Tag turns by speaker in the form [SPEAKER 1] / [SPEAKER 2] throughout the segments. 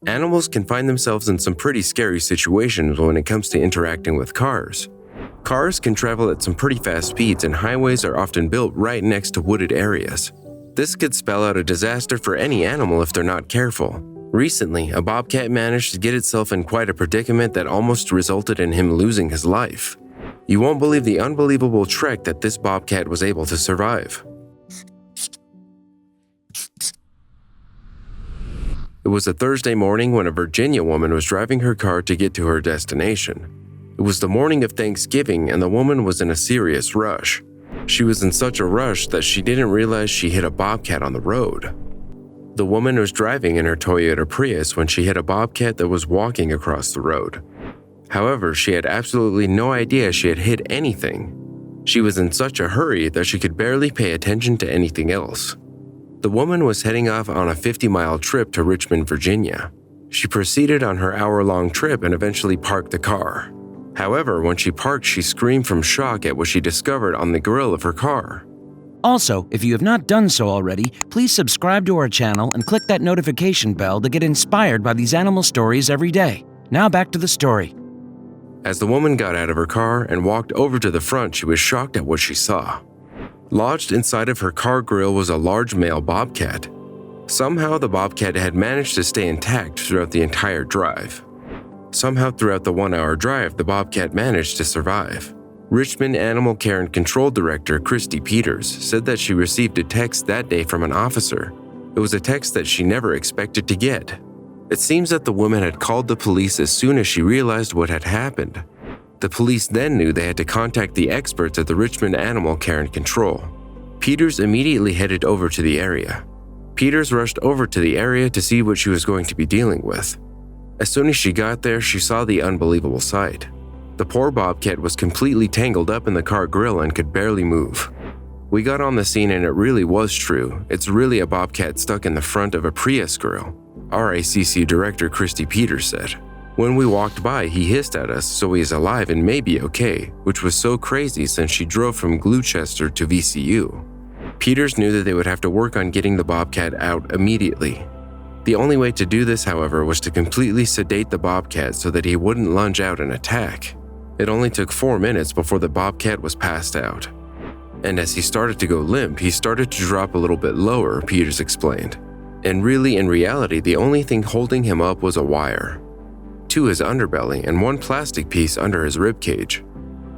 [SPEAKER 1] Animals can find themselves in some pretty scary situations when it comes to interacting with cars. Cars can travel at some pretty fast speeds, and highways are often built right next to wooded areas. This could spell out a disaster for any animal if they're not careful. Recently, a bobcat managed to get itself in quite a predicament that almost resulted in him losing his life. You won't believe the unbelievable trek that this bobcat was able to survive. It was a Thursday morning when a Virginia woman was driving her car to get to her destination. It was the morning of Thanksgiving, and the woman was in a serious rush. She was in such a rush that she didn't realize she hit a bobcat on the road. The woman was driving in her Toyota Prius when she hit a bobcat that was walking across the road. However, she had absolutely no idea she had hit anything. She was in such a hurry that she could barely pay attention to anything else. The woman was heading off on a 50-mile trip to Richmond, Virginia. She proceeded on her hour-long trip and eventually parked the car. However, when she parked, she screamed from shock at what she discovered on the grill of her car.
[SPEAKER 2] Also, if you have not done so already, please subscribe to our channel and click that notification bell to get inspired by these animal stories every day. Now back to the story.
[SPEAKER 1] As the woman got out of her car and walked over to the front, she was shocked at what she saw. Lodged inside of her car grill was a large male bobcat. Somehow, the bobcat had managed to stay intact throughout the entire drive. Somehow, throughout the 1-hour drive, the bobcat managed to survive. Richmond Animal Care and Control Director Christy Peters said that she received a text that day from an officer. It was a text that she never expected to get. It seems that the woman had called the police as soon as she realized what had happened. The police then knew they had to contact the experts at the Richmond Animal Care and Control. Peters immediately headed over to the area. Peters rushed over to the area to see what she was going to be dealing with. As soon as she got there, she saw the unbelievable sight. The poor bobcat was completely tangled up in the car grill and could barely move. We got on the scene and it really was true. It's really a bobcat stuck in the front of a Prius grill, RACC Director Christy Peters said. When we walked by, he hissed at us, so he is alive and may be okay, which was so crazy since she drove from Gloucester to VCU. Peters knew that they would have to work on getting the bobcat out immediately. The only way to do this, however, was to completely sedate the bobcat so that he wouldn't lunge out and attack. It only took 4 minutes before the bobcat was passed out. And as he started to go limp, he started to drop a little bit lower, Peters explained. And really, in reality, the only thing holding him up was a wire to his underbelly and one plastic piece under his ribcage.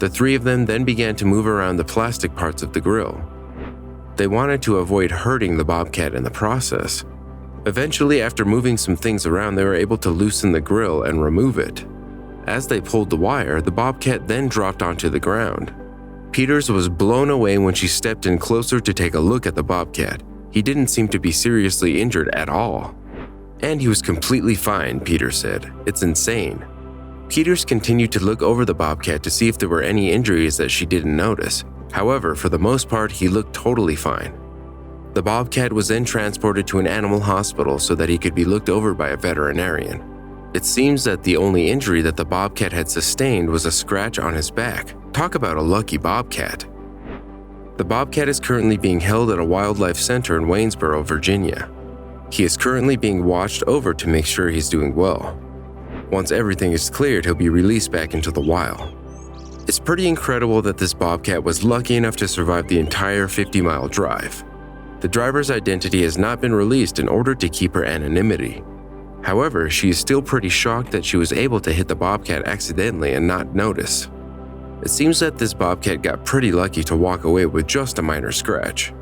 [SPEAKER 1] The three of them then began to move around the plastic parts of the grill. They wanted to avoid hurting the bobcat in the process. Eventually, after moving some things around, they were able to loosen the grill and remove it. As they pulled the wire, the bobcat then dropped onto the ground. Peters was blown away when she stepped in closer to take a look at the bobcat. He didn't seem to be seriously injured at all. And he was completely fine, Peters said. It's insane. Peters continued to look over the bobcat to see if there were any injuries that she didn't notice. However, for the most part, he looked totally fine. The bobcat was then transported to an animal hospital so that he could be looked over by a veterinarian. It seems that the only injury that the bobcat had sustained was a scratch on his back. Talk about a lucky bobcat. The bobcat is currently being held at a wildlife center in Waynesboro, Virginia. He is currently being watched over to make sure he's doing well. Once everything is cleared, he'll be released back into the wild. It's pretty incredible that this bobcat was lucky enough to survive the entire 50-mile drive. The driver's identity has not been released in order to keep her anonymity. However, she is still pretty shocked that she was able to hit the bobcat accidentally and not notice. It seems that this bobcat got pretty lucky to walk away with just a minor scratch.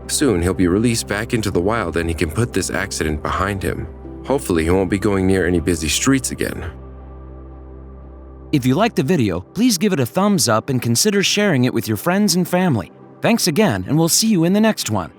[SPEAKER 1] Soon, he'll be released back into the wild and he can put this accident behind him. Hopefully, he won't be going near any busy streets again.
[SPEAKER 2] If you liked the video, please give it a thumbs up and consider sharing it with your friends and family. Thanks again, and we'll see you in the next one.